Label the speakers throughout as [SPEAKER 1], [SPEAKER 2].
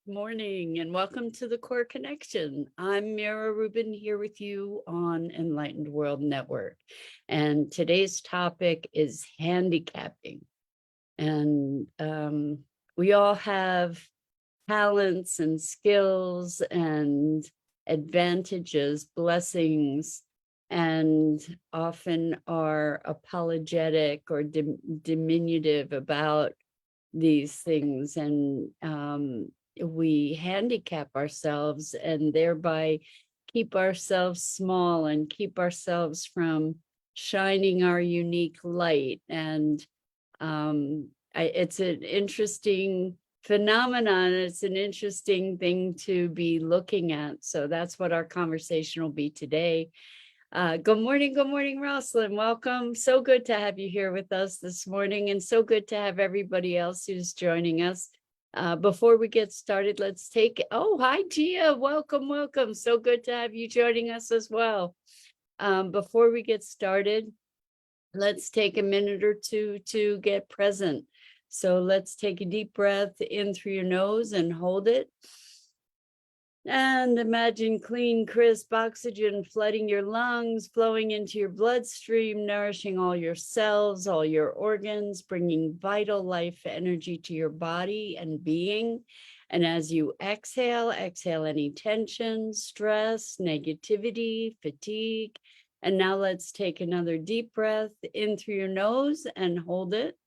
[SPEAKER 1] morning and welcome to the Core Connection. I'm Mira Rubin here with you on Enlightened World Network. And today's topic is handicapping. And we all have talents and skills and advantages, blessings, and often are apologetic or diminutive about these things. And we handicap ourselves and thereby keep ourselves small and keep ourselves from shining our unique light. And it's an interesting phenomenon. It's an interesting thing to be looking at. So that's what our conversation will be today. Good morning, Rosalind. Welcome. So good to have you here with us this morning, and so good to have everybody else who's joining us. Before we get started, let's take, hi, Gia. Welcome. So good to have you joining us as well. Before we get started, let's take a minute or two to get present. So let's take a deep breath in through your nose and hold it. And imagine clean, crisp oxygen flooding your lungs, flowing into your bloodstream, nourishing all your cells, all your organs, bringing vital life energy to your body and being. And as you exhale any tension, stress, negativity, fatigue. And now let's take another deep breath in through your nose and hold it.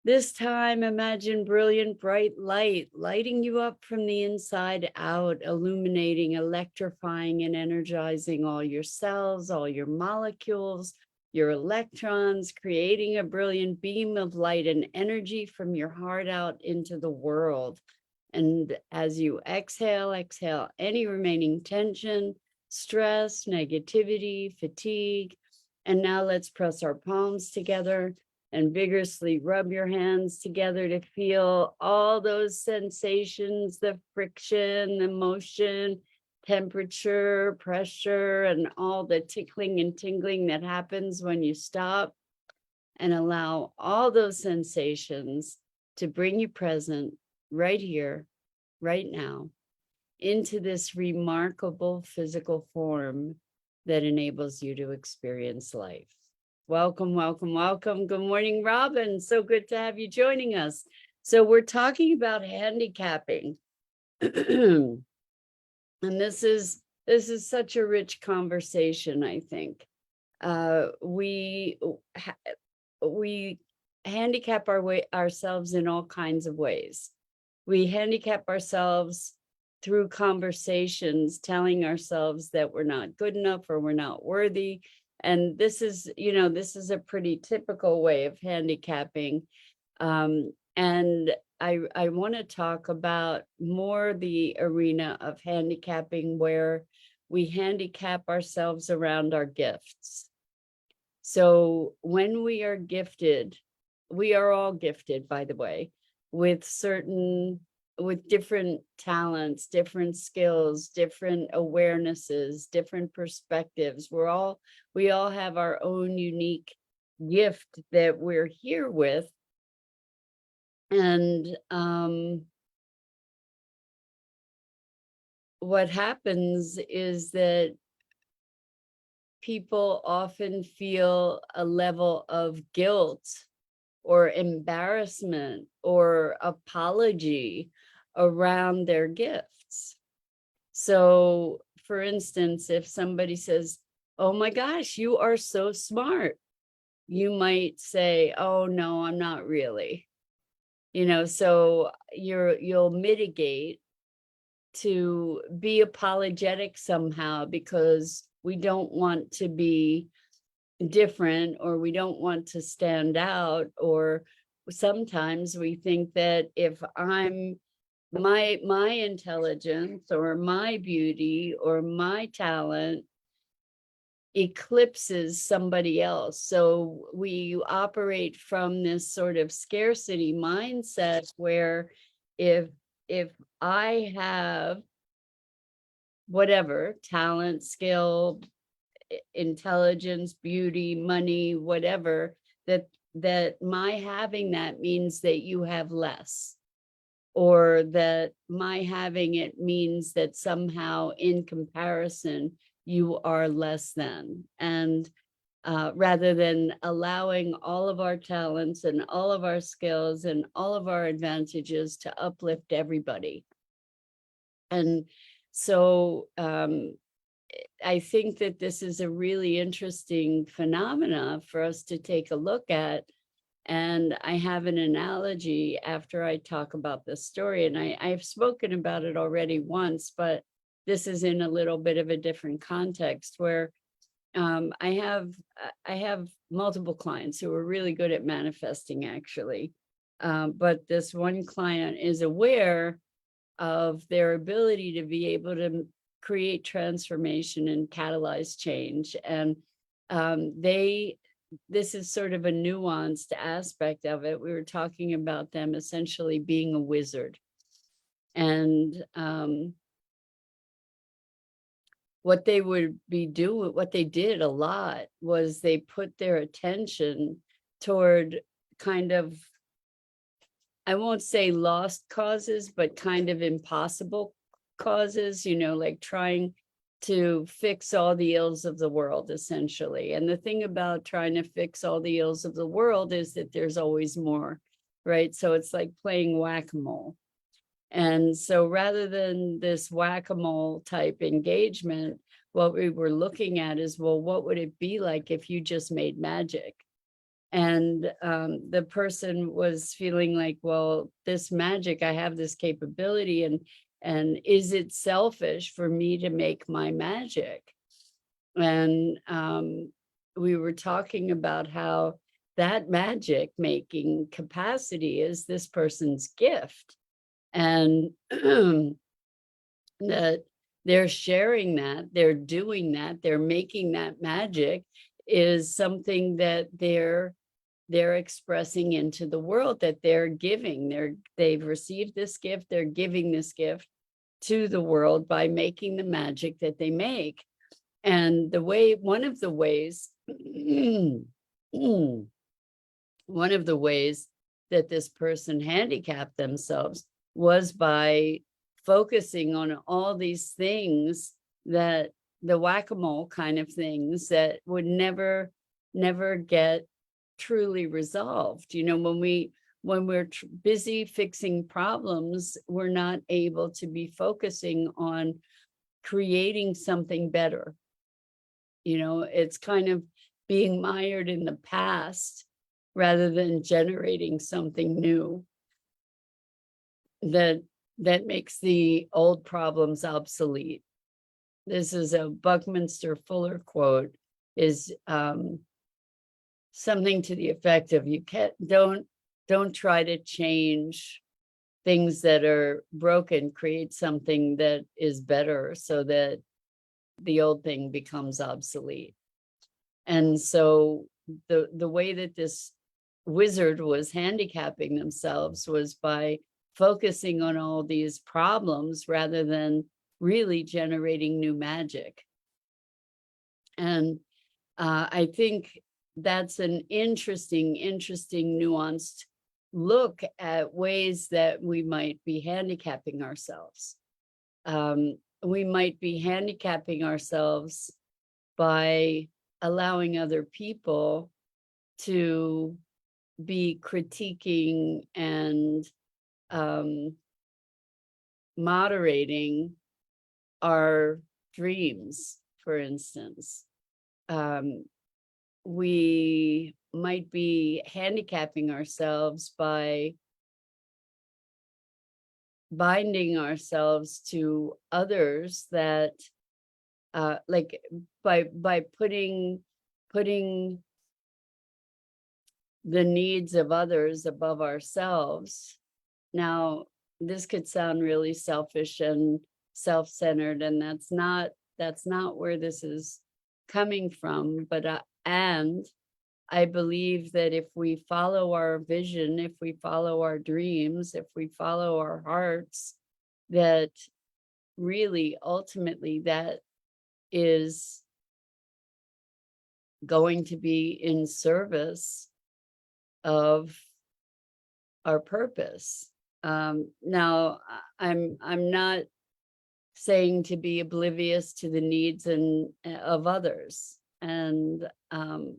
[SPEAKER 1] This time, imagine brilliant, bright light lighting you up from the inside out, illuminating, electrifying, and energizing all your cells, all your molecules, your electrons, creating a brilliant beam of light and energy from your heart out into the world. And as you exhale any remaining tension, stress, negativity, fatigue. And now let's press our palms together and vigorously rub your hands together to feel all those sensations, the friction, the motion, temperature, pressure, and all the tickling and tingling that happens when you stop. And allow all those sensations to bring you present right here, right now, into this remarkable physical form that enables you to experience life. Welcome. Good morning, Robin. So good to have you joining us. So we're talking about handicapping. And this is such a rich conversation, I think. We handicap ourselves in all kinds of ways. We handicap ourselves through conversations, telling ourselves that we're not good enough or we're not worthy. And this is a pretty typical way of handicapping. And I want to talk about more the arena of handicapping where we handicap ourselves around our gifts. So when we are gifted, we are all gifted, by the way, with different talents, different skills, different awarenesses, different perspectives. We all have our own unique gift that we're here with. And what happens is that people often feel a level of guilt or embarrassment or apology around their gifts. So, for instance, if somebody says, "Oh my gosh, you are so smart," you might say, "Oh no, I'm not really." So you'll mitigate to be apologetic somehow because we don't want to be different, or we don't want to stand out, or sometimes we think that if I'm my intelligence or my beauty or my talent eclipses somebody else. So we operate from this sort of scarcity mindset where if I have whatever talent, skill, intelligence, beauty, money, whatever, that my having that means that you have less, or that my having it means that somehow in comparison you are less than. And rather than allowing all of our talents and all of our skills and all of our advantages to uplift everybody. And so I think that this is a really interesting phenomena for us to take a look at. And I have an analogy after I talk about this story, and I've spoken about it already once, but this is in a little bit of a different context where I have multiple clients who are really good at manifesting, actually. But this one client is aware of their ability to be able to create transformation and catalyze change. And this is sort of a nuanced aspect of it. We were talking about them essentially being a wizard. And what they would be doing, what they did a lot was they put their attention toward kind of, I won't say lost causes, but kind of impossible causes, like trying to fix all the ills of the world, essentially. And the thing about trying to fix all the ills of the world is that there's always more, right? So it's like playing whack-a-mole. And so rather than this whack-a-mole type engagement, what we were looking at is, well, what would it be like if you just made magic? And the person was feeling like, well, this magic, I have this capability, and is it selfish for me to make my magic? And we were talking about how that magic making capacity is this person's gift. And that they're sharing that, they're doing that, they're making that magic is something that they're expressing into the world, that they're giving. They've received this gift, they're giving this gift to the world by making the magic that they make. And one of the ways that this person handicapped themselves was by focusing on all these things, that the whack-a-mole kind of things that would never get truly resolved. When we're busy fixing problems, we're not able to be focusing on creating something better. It's kind of being mired in the past rather than generating something new that makes the old problems obsolete. This is a Buckminster Fuller quote, is something to the effect of, don't try to change things that are broken, create something that is better so that the old thing becomes obsolete. And so the way that this wizard was handicapping themselves was by focusing on all these problems rather than really generating new magic. And I think that's an interesting, nuanced look at ways that we might be handicapping ourselves. We might be handicapping ourselves by allowing other people to be critiquing and moderating our dreams, for instance. We might be handicapping ourselves by binding ourselves to others, that like by putting the needs of others above ourselves. Now, this could sound really selfish and self-centered, and that's not where this is coming from. But and I believe that if we follow our vision, if we follow our dreams, if we follow our hearts, that really ultimately that is going to be in service of our purpose. Now, I'm not saying to be oblivious to the needs and of others. And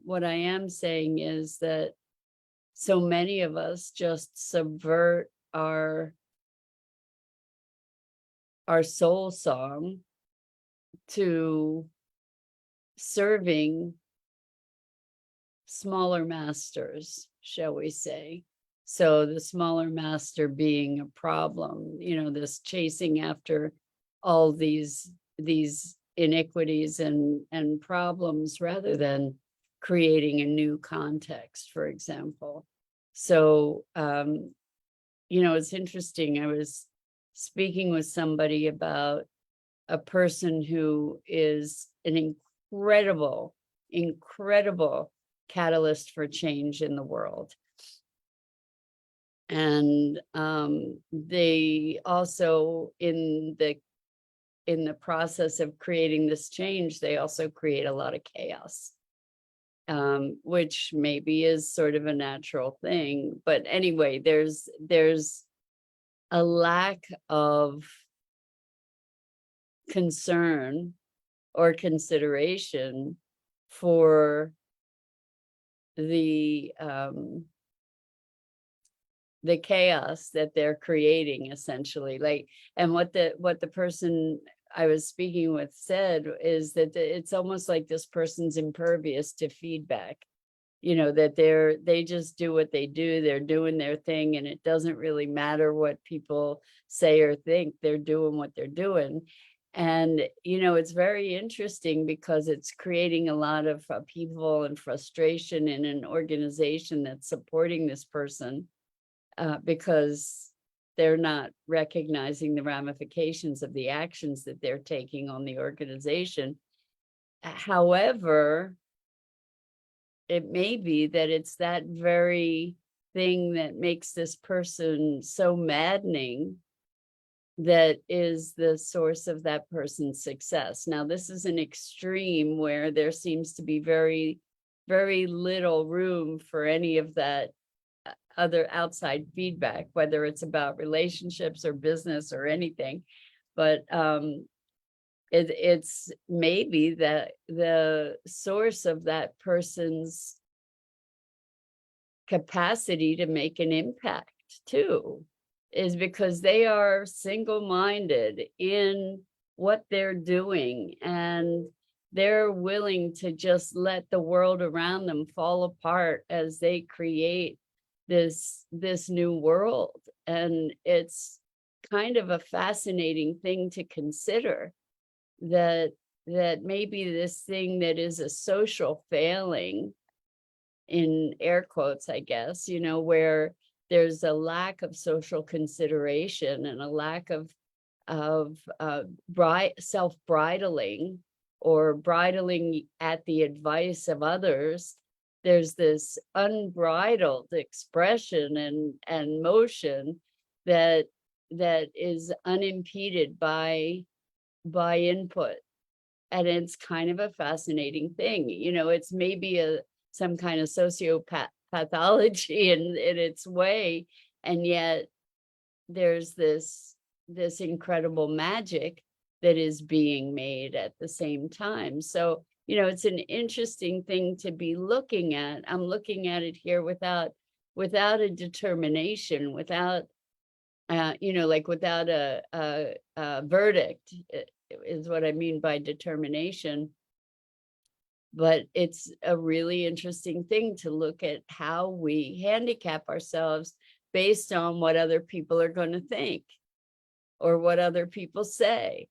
[SPEAKER 1] what I am saying is that so many of us just subvert our soul song to serving smaller masters, shall we say. So the smaller master being a problem, this chasing after all these iniquities and problems rather than creating a new context, for example. So it's interesting. I was speaking with somebody about a person who is an incredible catalyst for change in the world. And they also, in the process of creating this change, they also create a lot of chaos, which maybe is sort of a natural thing. But anyway, there's a lack of concern or consideration for the chaos that they're creating, essentially. And what the person I was speaking with said is that it's almost like this person's impervious to feedback, that they just do what they do, they're doing their thing, and it doesn't really matter what people say or think, they're doing what they're doing. And it's very interesting because it's creating a lot of upheaval and frustration in an organization that's supporting this person, because they're not recognizing the ramifications of the actions that they're taking on the organization. However, it may be that it's that very thing that makes this person so maddening that is the source of that person's success. Now, this is an extreme where there seems to be very, very little room for any of that other outside feedback, whether it's about relationships or business or anything. But it's maybe that the source of that person's capacity to make an impact too is because they are single-minded in what they're doing, and they're willing to just let the world around them fall apart as they create this new world. And it's kind of a fascinating thing to consider, that maybe this thing that is a social failing, in air quotes, I guess, where there's a lack of social consideration and a lack of self-bridling or bridling at the advice of others. There's this unbridled expression and motion that is unimpeded by input. And it's kind of a fascinating thing. It's maybe some kind of pathology in its way, and yet there's this incredible magic that is being made at the same time. So it's an interesting thing to be looking at. I'm looking at it here without a determination, without without a verdict, is what I mean by determination. But it's a really interesting thing to look at how we handicap ourselves based on what other people are going to think, or what other people say,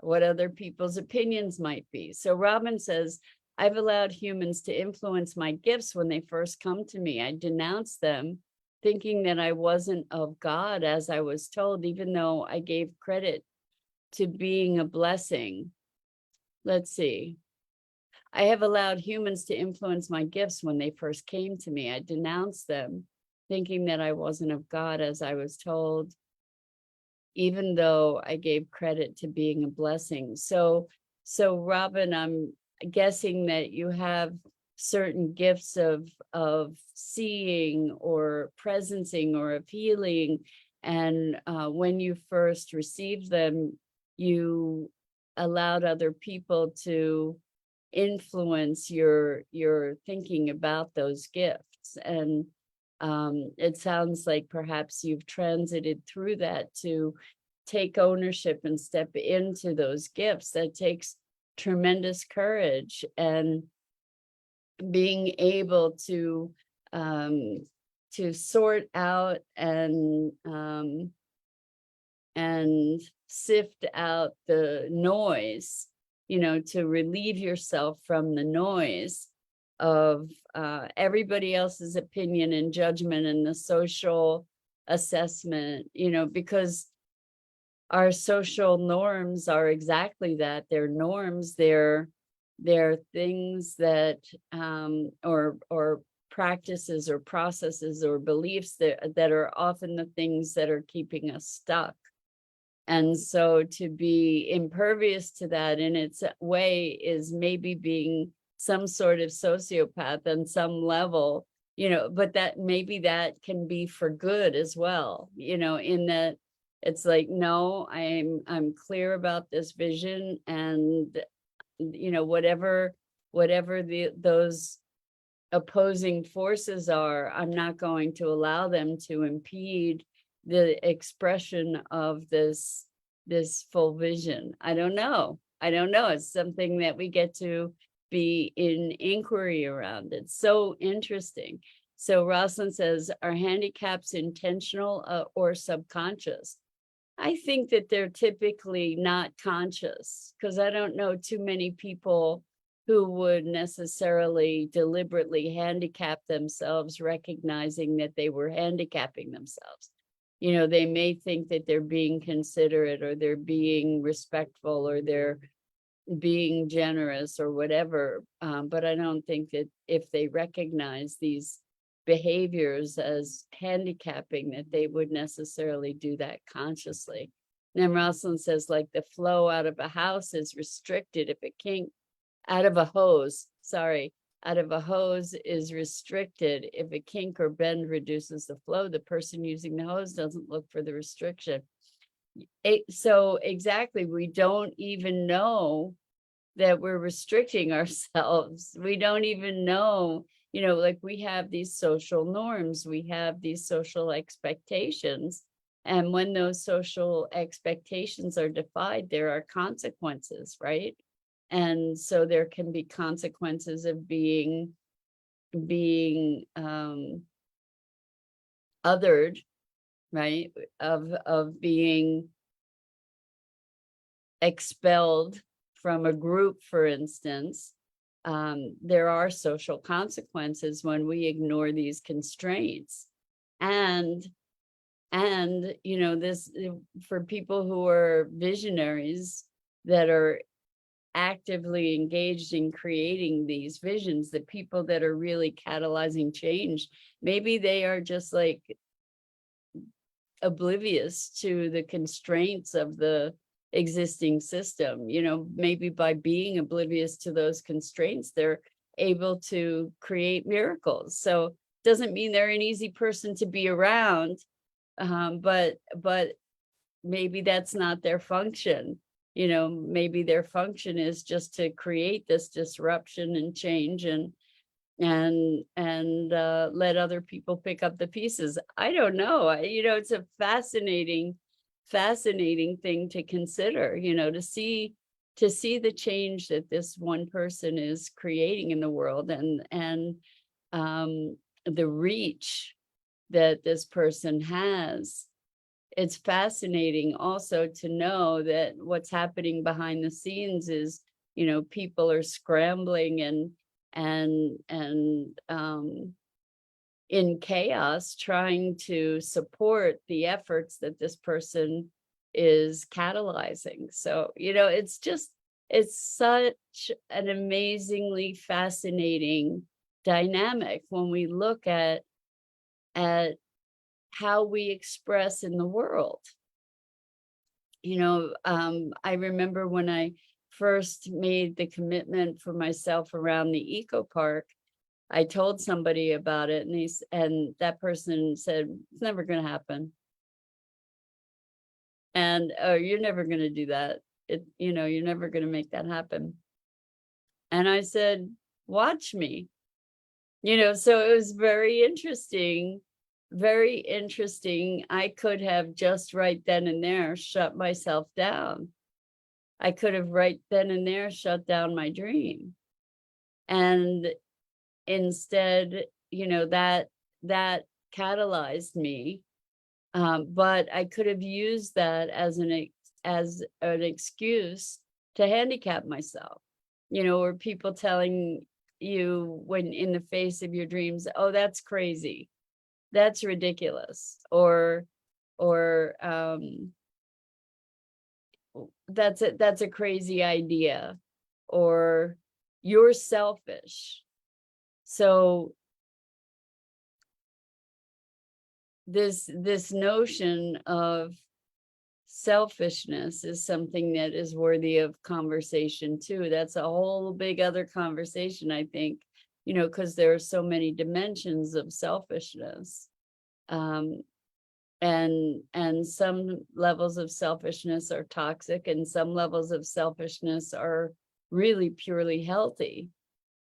[SPEAKER 1] what other people's opinions might be. So Rubin says, I've allowed humans to influence my gifts when they first come to me. I denounce them, thinking that I wasn't of God as I was told, even though I gave credit to being a blessing. Let's see. I have allowed humans to influence my gifts when they first came to me. I denounced them, thinking that I wasn't of God as I was told, even though I gave credit to being a blessing. So Rubin, I'm guessing that you have certain gifts of seeing or presencing or of healing, when you first received them, you allowed other people to influence your thinking about those gifts. And it sounds like perhaps you've transited through that to take ownership and step into those gifts. That takes tremendous courage, and being able to sort out and sift out the noise, to relieve yourself from the noise of everybody else's opinion and judgment and the social assessment, because our social norms are exactly that. They're norms. They're things that or practices or processes or beliefs that are often the things that are keeping us stuck. And so to be impervious to that in its way is maybe being some sort of sociopath on some level, but that maybe that can be for good as well, in that it's like, no, I'm clear about this vision, and whatever those opposing forces are, I'm not going to allow them to impede the expression of this full vision. I don't know. It's something that we get to be in inquiry around. It's so interesting. So Rosalind says, are handicaps intentional or subconscious? I think that they're typically not conscious, because I don't know too many people who would necessarily deliberately handicap themselves, recognizing that they were handicapping themselves. They may think that they're being considerate, or they're being respectful, or they're being generous, or whatever. But I don't think that if they recognize these behaviors as handicapping, that they would necessarily do that consciously. And then Rosalind says, like, the flow out of a house is restricted if a kink out of a hose is restricted. If a kink or bend reduces the flow, the person using the hose doesn't look for the restriction. So exactly, we don't even know that we're restricting ourselves. We don't even know, like, we have these social norms, we have these social expectations. And when those social expectations are defied, there are consequences, right? And so there can be consequences of being othered, right? Of being expelled from a group, for instance. There are social consequences when we ignore these constraints. And this, for people who are visionaries that are actively engaged in creating these visions, the people that are really catalyzing change, maybe they are just like oblivious to the constraints of the existing system. Maybe by being oblivious to those constraints, they're able to create miracles. So doesn't mean they're an easy person to be around, but maybe that's not their function. Maybe their function is just to create this disruption and change, and let other people pick up the pieces. I don't know. It's a fascinating thing to consider, to see the change that this one person is creating in the world, and the reach that this person has. It's fascinating also to know that what's happening behind the scenes is, people are scrambling and in chaos, trying to support the efforts that this person is catalyzing. So, it's such an amazingly fascinating dynamic when we look at how we express in the world. I remember when I first made the commitment for myself around the eco park, I told somebody about it, and that person said, it's never going to happen. And, oh, you're never going to do that. You're never going to make that happen. And I said, watch me. So it was very interesting. Very interesting. I could have just right then and there shut myself down. I could have right then and there shut down my dream. And instead, that catalyzed me. But I could have used that as an excuse to handicap myself. Or people telling you when in the face of your dreams, oh, that's crazy, that's ridiculous, or that's a crazy idea, or you're selfish. So this notion of selfishness is something that is worthy of conversation too. That's a whole big other conversation, I think, because there are so many dimensions of selfishness. And some levels of selfishness are toxic, and some levels of selfishness are really purely healthy.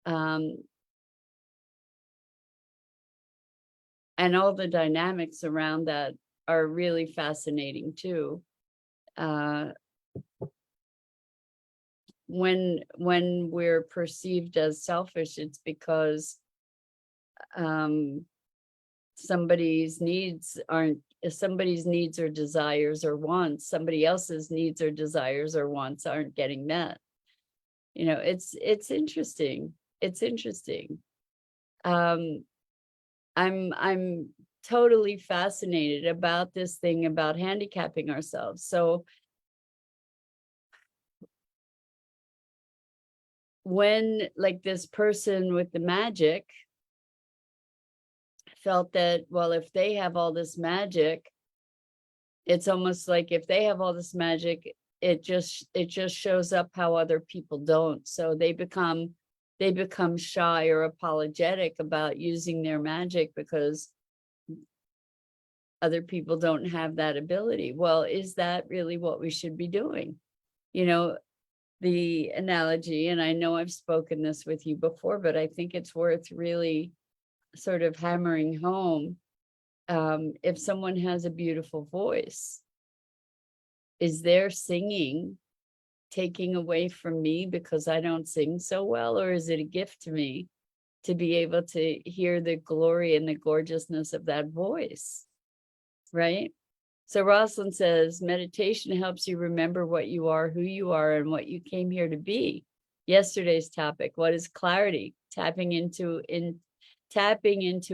[SPEAKER 1] And all the dynamics around that are really fascinating too. When we're perceived as selfish, it's because somebody's needs or desires or wants, somebody else's needs or desires or wants aren't getting met. It's interesting. It's interesting. I'm totally fascinated about this thing about handicapping ourselves. So when, like, this person with the magic felt that, well, if they have all this magic, it's almost like if they have all this magic, it just shows up how other people don't. So they become shy or apologetic about using their magic because other people don't have that ability. Well, is that really what we should be doing? The analogy, and I know I've spoken this with you before, but I think it's worth really sort of hammering home. If someone has a beautiful voice, is their singing taking away from me because I don't sing so well, or is it a gift to me to be able to hear the glory and the gorgeousness of that voice? Right? So Rosalind says, meditation helps you remember what you are, who you are, and what you came here to be. Yesterday's topic, what is clarity? Tapping into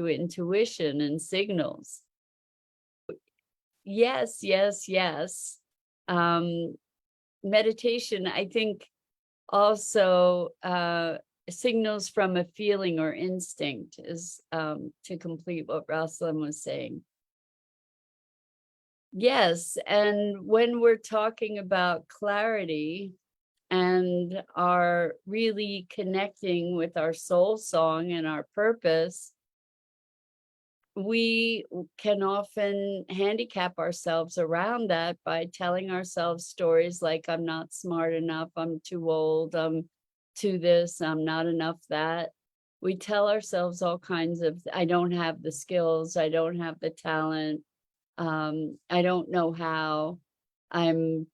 [SPEAKER 1] intuition and signals. Yes. Meditation, I think, also signals from a feeling or instinct, is to complete what Rosalind was saying. Yes, and when we're talking about clarity and are really connecting with our soul song and our purpose, we can often handicap ourselves around that by telling ourselves stories like, I'm not smart enough, I'm too old, I'm too this, I'm not enough that. We tell ourselves all kinds of, I don't have the skills, I don't have the talent, I don't know how, I'm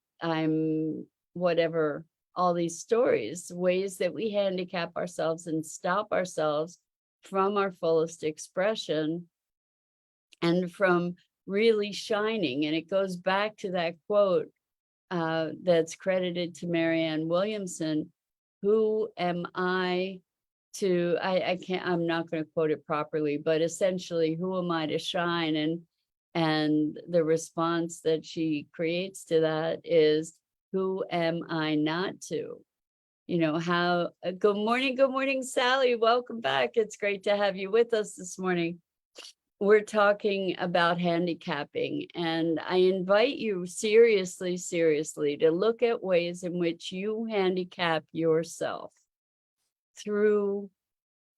[SPEAKER 1] whatever, all these stories, ways that we handicap ourselves and stop ourselves from our fullest expression and from really shining. And it goes back to that quote that's credited to Marianne Williamson, who am I to, I can't, I'm not going to quote it properly, but essentially, who am I to shine? And the response that she creates to that is, who am I not to? How, good morning, Sally. Welcome back. It's great to have you with us this morning. We're talking about handicapping, and I invite you seriously to look at ways in which you handicap yourself through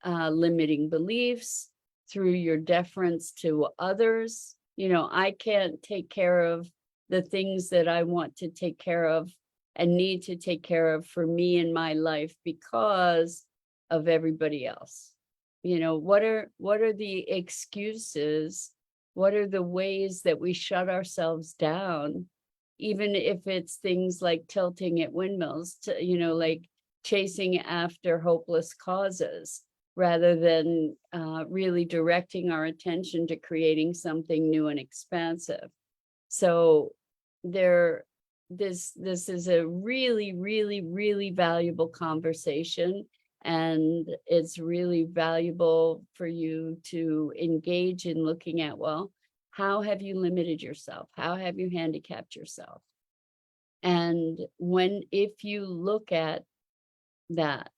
[SPEAKER 1] limiting beliefs, through your deference to others. I can't take care of the things that I want to take care of and need to take care of for me in my life because of everybody else. What are the excuses? What are the ways that we shut ourselves down, even if it's things like tilting at windmills, like chasing after hopeless causes rather than really directing our attention to creating something new and expansive. So this is a really, really, really valuable conversation. And it's really valuable for you to engage in looking at, well, how have you limited yourself? How have you handicapped yourself? And if you look at that,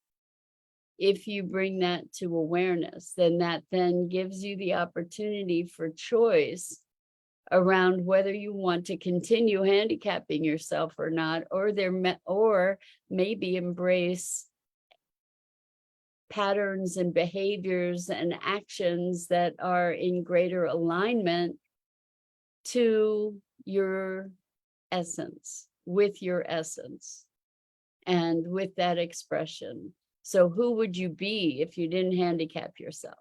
[SPEAKER 1] if you bring that to awareness, then that then gives you the opportunity for choice around whether you want to continue handicapping yourself or not, or maybe embrace patterns and behaviors and actions that are in greater alignment to your essence, with your essence, and with that expression. So who would you be if you didn't handicap yourself?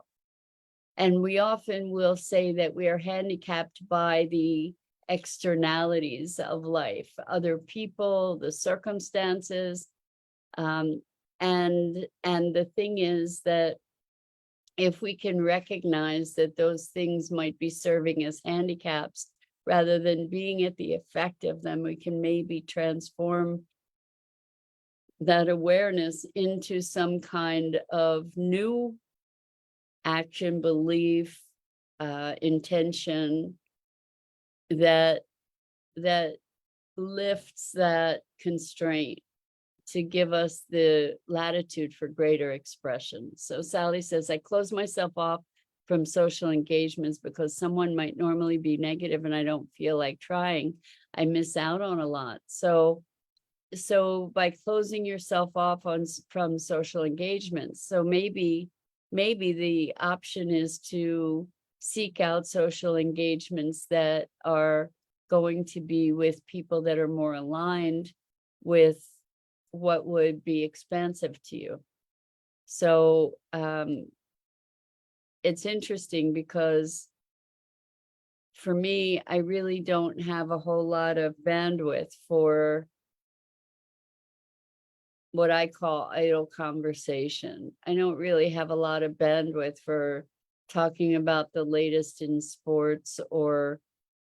[SPEAKER 1] And we often will say that we are handicapped by the externalities of life, other people, the circumstances. And the thing is that if we can recognize that those things might be serving as handicaps rather than being at the effect of them, we can maybe transform that awareness into some kind of new action, belief, intention that lifts that constraint to give us the latitude for greater expression. So Sally says, I close myself off from social engagements because someone might normally be negative and I don't feel like trying. I miss out on a lot. So by closing yourself off from social engagements, so maybe the option is to seek out social engagements that are going to be with people that are more aligned with what would be expansive to you. So it's interesting because for me, I really don't have a whole lot of bandwidth for what I call idle conversation. I don't really have a lot of bandwidth for talking about the latest in sports or,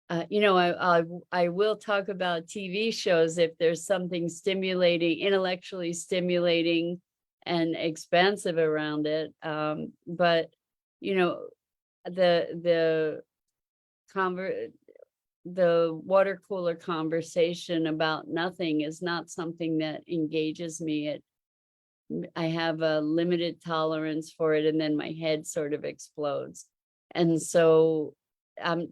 [SPEAKER 1] I will talk about TV shows if there's something stimulating, intellectually stimulating and expansive around it. But, the water cooler conversation about nothing is not something that engages me. I have a limited tolerance for it, and then my head sort of explodes. And so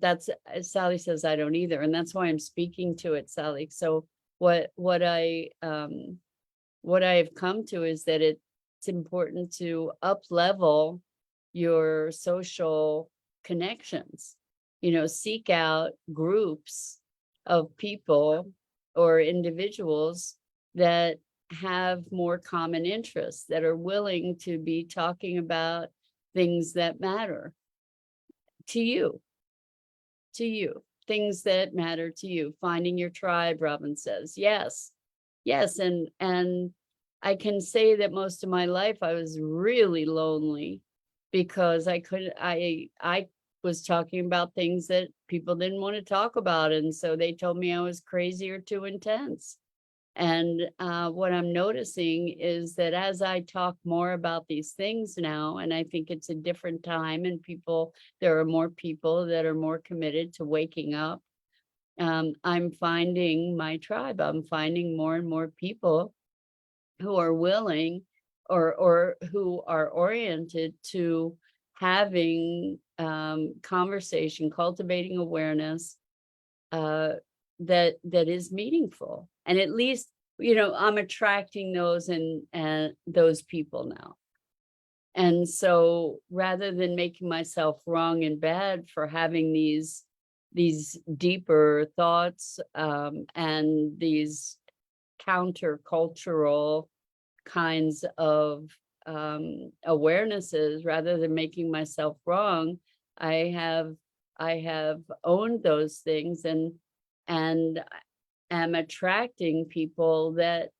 [SPEAKER 1] that's, Sally says, I don't either. And that's why I'm speaking to it, Sally. So what I have come to is that it's important to up level your social connections. Seek out groups of people or individuals that have more common interests, that are willing to be talking about things that matter to you, things that matter to you. Finding your tribe, Robin says. Yes. And I can say that most of my life I was really lonely because I was talking about things that people didn't want to talk about. And so they told me I was crazy or too intense. And what I'm noticing is that as I talk more about these things now, and I think it's a different time and there are more people that are more committed to waking up. I'm finding my tribe. I'm finding more and more people who are willing or who are oriented to having conversation, cultivating awareness that is meaningful. And at least, I'm attracting those and those people now. And so rather than making myself wrong and bad for having these these deeper thoughts, and these countercultural kinds of awarenesses, rather than making myself wrong, I have owned those things, and am attracting people that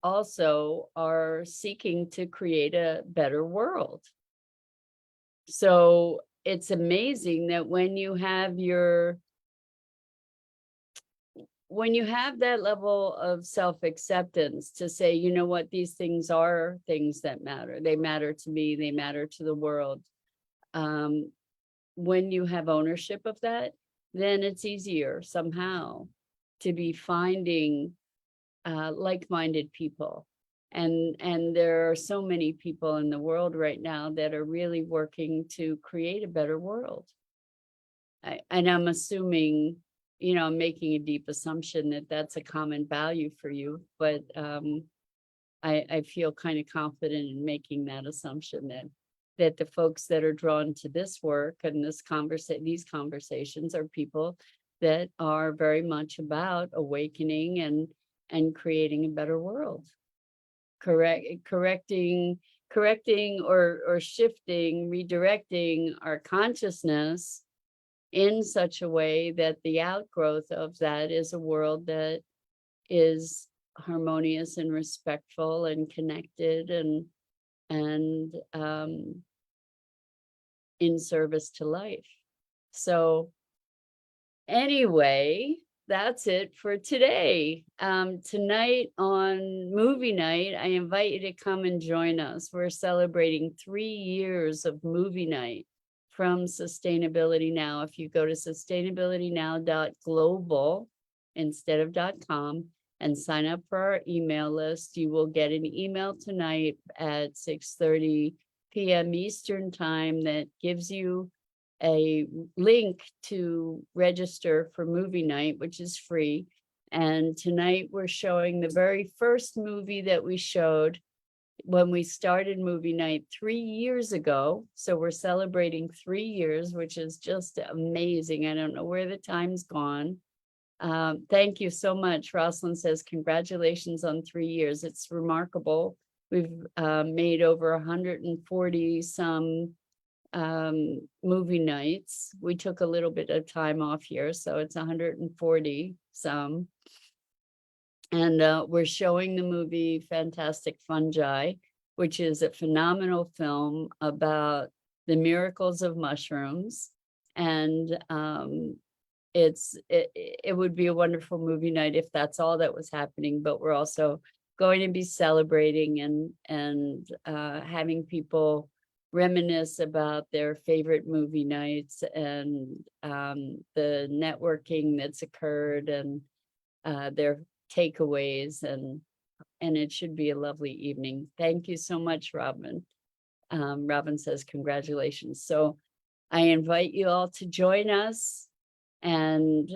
[SPEAKER 1] also are seeking to create a better world. So it's amazing that when you have that level of self-acceptance to say, you know what, these things are things that matter. They matter to me, they matter to the world. When you have ownership of that, then it's easier somehow to be finding like-minded people. And there are so many people in the world right now that are really working to create a better world. And I'm assuming, I'm making a deep assumption that that's a common value for you, but I feel kind of confident in making that assumption that the folks that are drawn to this work and these conversations are people that are very much about awakening and creating a better world. Correcting or shifting, redirecting our consciousness in such a way that the outgrowth of that is a world that is harmonious and respectful and connected and in service to life. So anyway, that's it for today. Tonight on movie night, I invite you to come and join us. We're celebrating 3 years of movie night from Sustainability Now. If you go to sustainabilitynow.global instead of .com and sign up for our email list, you will get an email tonight at 6:30 p.m. Eastern time that gives you a link to register for movie night, which is free. And tonight we're showing the very first movie that we showed when we started movie night 3 years ago. So we're celebrating 3 years, which is just amazing. I don't know where the time's gone. Thank you so much. Rosalind says, congratulations on 3 years. It's remarkable. We've made over 140 some movie nights. We took a little bit of time off here, so it's 140 some. And we're showing the movie Fantastic Fungi, which is a phenomenal film about the miracles of mushrooms. And it would be a wonderful movie night if that's all that was happening, but we're also going to be celebrating and having people reminisce about their favorite movie nights and the networking that's occurred and their takeaways, and it should be a lovely evening. Thank you so much, Robin. Robin says congratulations. So I invite you all to join us, and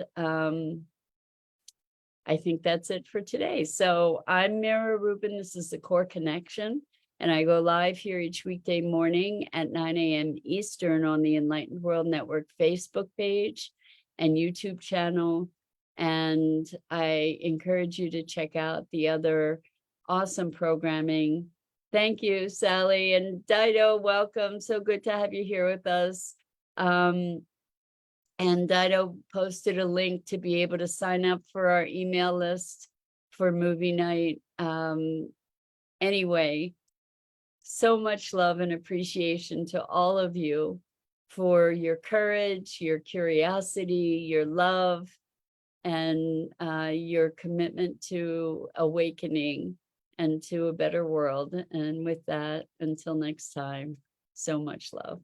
[SPEAKER 1] I think that's it for today. So I'm Mira Rubin. This is the Core Connection, and I go live here each weekday morning at 9 a.m. Eastern on the Enlightened World Network Facebook page and YouTube channel. And I encourage you to check out the other awesome programming. Thank you, Sally, and Dido, welcome. So good to have you here with us. And Dido posted a link to be able to sign up for our email list for movie night. Anyway, so much love and appreciation to all of you for your courage, your curiosity, your love, and your commitment to awakening and to a better world. And with that, until next time, so much love.